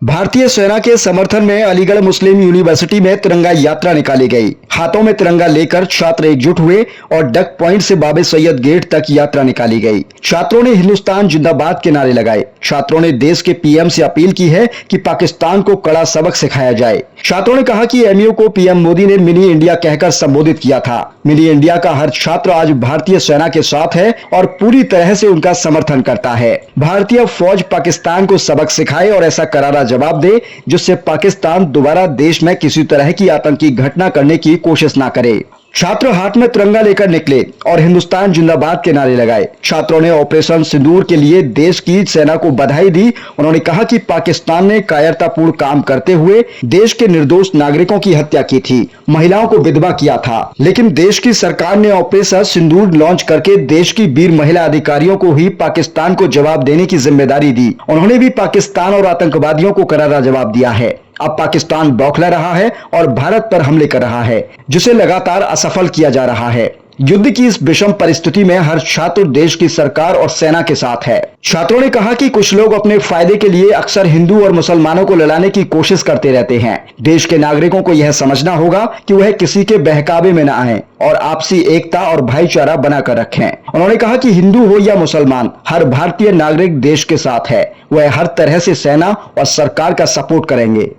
भारतीय सेना के समर्थन में अलीगढ़ मुस्लिम यूनिवर्सिटी में तिरंगा यात्रा निकाली गई। हाथों में तिरंगा लेकर छात्र एकजुट हुए और डक पॉइंट से बाबे सैयद गेट तक यात्रा निकाली गई। छात्रों ने हिंदुस्तान जिंदाबाद के नारे लगाए। छात्रों ने देश के पीएम से अपील की है कि पाकिस्तान को कड़ा सबक सिखाया जाए। छात्रों ने कहा कि एमयू को पीएम मोदी ने मिनी इंडिया कहकर संबोधित किया था। मिनी इंडिया का हर छात्र आज भारतीय सेना के साथ है और पूरी तरह से उनका समर्थन करता है। भारतीय फौज पाकिस्तान को सबक सिखाए और ऐसा करारा जवाब दे जिससे पाकिस्तान दोबारा देश में किसी तरह की आतंकी घटना करने की कोशिश ना करे। छात्र हाथ में तिरंगा लेकर निकले और हिंदुस्तान जिंदाबाद के नारे लगाए। छात्रों ने ऑपरेशन सिंदूर के लिए देश की सेना को बधाई दी। उन्होंने कहा कि पाकिस्तान ने कायरतापूर्ण काम करते हुए देश के निर्दोष नागरिकों की हत्या की थी, महिलाओं को विधवा किया था, लेकिन देश की सरकार ने ऑपरेशन सिंदूर लॉन्च करके देश की वीर महिला अधिकारियों को ही पाकिस्तान को जवाब देने की जिम्मेदारी दी। उन्होंने भी पाकिस्तान और आतंकवादियों को करारा जवाब दिया है। अब पाकिस्तान बौखला रहा है और भारत पर हमले कर रहा है, जिसे लगातार असफल किया जा रहा है। युद्ध की इस विषम परिस्थिति में हर छात्र देश की सरकार और सेना के साथ है। छात्रों ने कहा कि कुछ लोग अपने फायदे के लिए अक्सर हिंदू और मुसलमानों को लड़ाने की कोशिश करते रहते हैं। देश के नागरिकों को यह समझना होगा कि वह किसी के बहकावे में न आए और आपसी एकता और भाईचारा बनाकर रखें। उन्होंने कहा कि हिंदू हो या मुसलमान, हर भारतीय नागरिक देश के साथ है। वह हर तरह से सेना और सरकार का सपोर्ट करेंगे।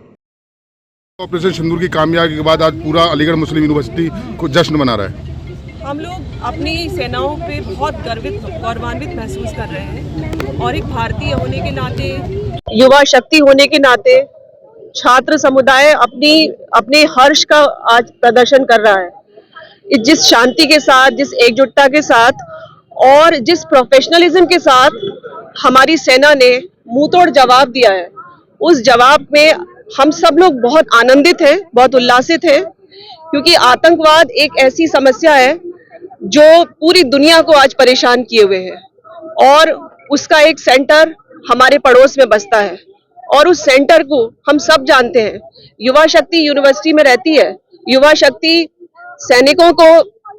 ऑपरेशन सिंदूर की कामयाबी के बाद आज पूरा अलीगढ़ मुस्लिम यूनिवर्सिटी को जश्न मना रहा है। हम लोग अपनी सेनाओं पे बहुत गौरवान्वित महसूस कर रहे हैं और एक भारतीय होने के नाते, युवा शक्ति होने के नाते छात्र समुदाय अपने हर्ष का आज प्रदर्शन कर रहा है। जिस शांति के साथ, जिस एकजुटता के साथ और जिस प्रोफेशनलिज्म के साथ हमारी सेना ने मुंहतोड़ जवाब दिया है, उस जवाब में हम सब लोग बहुत आनंदित हैं, बहुत उल्लासित हैं, क्योंकि आतंकवाद एक ऐसी समस्या है जो पूरी दुनिया को आज परेशान किए हुए है और उसका एक सेंटर हमारे पड़ोस में बसता है और उस सेंटर को हम सब जानते हैं। युवा शक्ति यूनिवर्सिटी में रहती है। युवा शक्ति सैनिकों को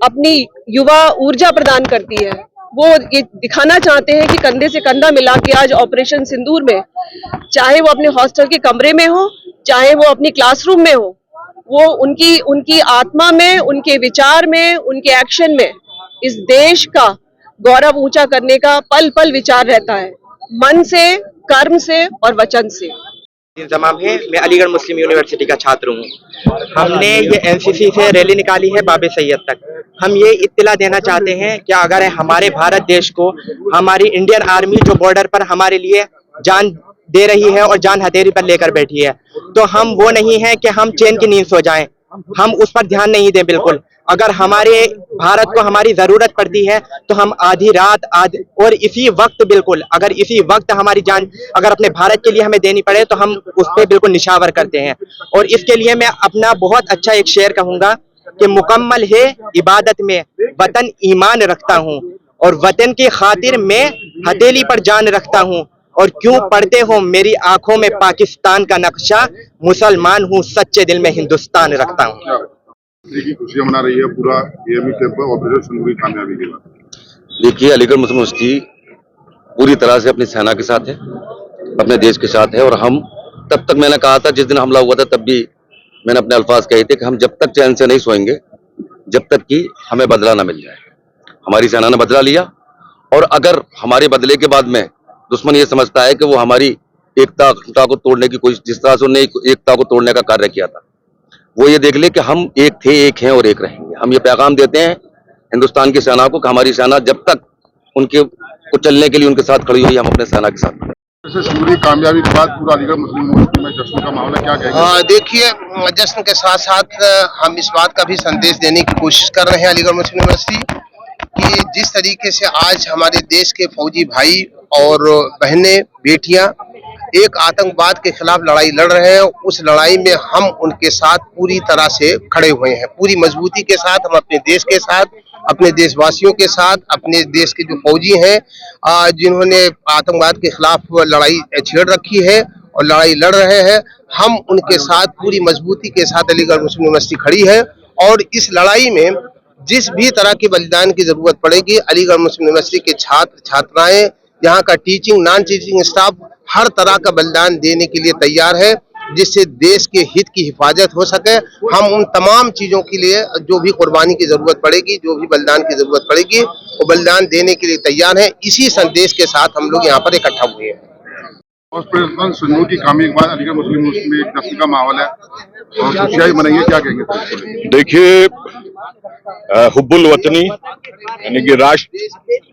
अपनी युवा ऊर्जा प्रदान करती है। वो ये दिखाना चाहते हैं कि कंधे से कंधा मिला के आज ऑपरेशन सिंदूर में, चाहे वो अपने हॉस्टल के कमरे में हो, चाहे वो अपनी क्लासरूम में हो, वो उनकी आत्मा में, उनके विचार में, उनके एक्शन में इस देश का गौरव ऊंचा करने का पल पल विचार रहता है, मन से, कर्म से और वचन से। इंतजाम है। मैं अलीगढ़ मुस्लिम यूनिवर्सिटी का छात्र हूँ। हमने ये एनसीसी से रैली निकाली है बाबे सैयद तक। हम ये इत्तला देना चाहते हैं कि अगर हमारे भारत देश को हमारी इंडियन आर्मी जो बॉर्डर पर हमारे लिए जान दे रही है और जान हथेली पर लेकर बैठी है, तो हम वो नहीं है कि हम चैन की नींद सो जाएं। हम उस पर ध्यान नहीं दें बिल्कुल। अगर हमारे भारत को हमारी जरूरत पड़ती है तो हम आधी रात और इसी वक्त, बिल्कुल अगर इसी वक्त हमारी जान अगर अपने भारत के लिए हमें देनी पड़े तो हम उस पर बिल्कुल निशावर करते हैं। और इसके लिए मैं अपना बहुत अच्छा एक शेर कहूंगा कि मुकम्मल है इबादत में वतन ईमान रखता हूँ और वतन की खातिर मैं हथेली पर जान रखता हूँ। और क्यों पढ़ते हो मेरी आंखों में पाकिस्तान का नक्शा, मुसलमान हूँ सच्चे दिल में हिंदुस्तान रखता हूँ। खुशियां मना रही है पूरा एएमयू कैंप ऑपरेशन सिंदूर की कामयाबी के बाद। देखिए, अलीगढ़ मुस्लिम यूनिवर्सिटी पूरी तरह से अपनी सेना के साथ है, अपने देश के साथ है। और हम तब तक, मैंने कहा था जिस दिन हमला हुआ था तब भी मैंने अपने अल्फाज कहे थे कि हम जब तक चैन से नहीं सोएंगे जब तक कि हमें बदला ना मिल जाए। हमारी सेना ने बदला लिया और अगर हमारे बदले के बाद में दुश्मन ये समझता है कि वो हमारी एकता को तोड़ने की कोशिश, जिस तरह से उन्होंने एकता को तोड़ने का कार्य किया था, वो ये देख ले कि हम एक थे, एक हैं और एक रहेंगे। हम ये पैगाम देते हैं हिंदुस्तान की सेना को कि हमारी सेना जब तक उनके को चलने के लिए उनके साथ खड़ी हुई, हम अपने सेना के साथ। सिंदूर की कामयाबी के बाद पूरा अलीगढ़ मुस्लिम यूनिवर्सिटी में जश्न का माहौल है, क्या कहेंगे? देखिए, जश्न के साथ साथ हम इस बात का भी संदेश देने की कोशिश कर रहे हैं अलीगढ़ मुस्लिम यूनिवर्सिटी कि जिस तरीके से आज हमारे देश के फौजी भाई और बहनें, बेटियां एक आतंकवाद के खिलाफ लड़ाई लड़ रहे हैं, उस लड़ाई में हम उनके साथ पूरी तरह से खड़े हुए हैं। पूरी मजबूती के साथ हम अपने देश के साथ, अपने देशवासियों के साथ, अपने देश के जो फौजी हैं जिन्होंने आतंकवाद के खिलाफ लड़ाई छेड़ रखी है और लड़ाई लड़ रहे हैं, हम उनके साथ पूरी मजबूती के साथ अलीगढ़ मुस्लिम यूनिवर्सिटी खड़ी है। और इस लड़ाई में जिस भी तरह के बलिदान की जरूरत पड़ेगी, अलीगढ़ मुस्लिम यूनिवर्सिटी के छात्र छात्राएं, यहाँ का टीचिंग, नॉन टीचिंग स्टाफ, हर तरह का बलिदान देने के लिए तैयार है, जिससे देश के हित की हिफाजत हो सके। हम उन तमाम चीजों के लिए जो भी कुर्बानी की जरूरत पड़ेगी, जो भी बलिदान की जरूरत पड़ेगी, वो बलिदान देने के लिए तैयार है। इसी संदेश के साथ हम लोग यहाँ पर इकट्ठा हुए हैं। ऑपरेशन सिंदूर की कामयाबी के बाद अलीगढ़ मुस्लिम यूनिवर्सिटी में एक जश्न का माहौल है और खुशियां मनाइए, क्या कहेंगे? देखिए, हुब्बुल वतनी यानी कि राष्ट्र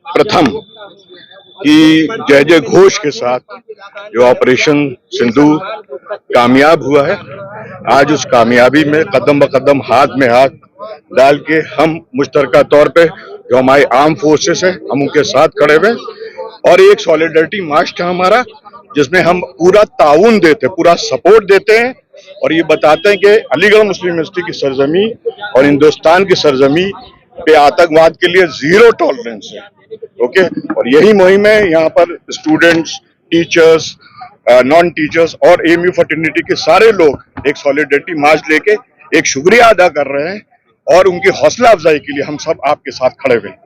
प्रथम की जय जय घोष के साथ जो ऑपरेशन सिंदूर कामयाब हुआ है, आज उस कामयाबी में कदम ब कदम हाथ में हाथ डाल के हम मुश्तरका तौर पे जो हमारे आर्म फोर्सेस है, हम उनके साथ खड़े हुए और एक सॉलिडरिटी मार्च था हमारा, जिसमें हम पूरा ताउन देते, पूरा सपोर्ट देते हैं और ये बताते हैं कि अलीगढ़ मुस्लिम यूनिवर्सिटी की सरजमी और हिंदुस्तान की सरजमी पे आतंकवाद के लिए जीरो टॉलरेंस है। ओके, और यही मुहिम है। यहाँ पर स्टूडेंट्स, टीचर्स, नॉन टीचर्स और एएमयू फर्टिनिटी के सारे लोग एक सॉलिडरिटी मार्च लेके एक शुक्रिया अदा कर रहे हैं और उनकी हौसला अफजाई के लिए हम सब आपके साथ खड़े हुए हैं।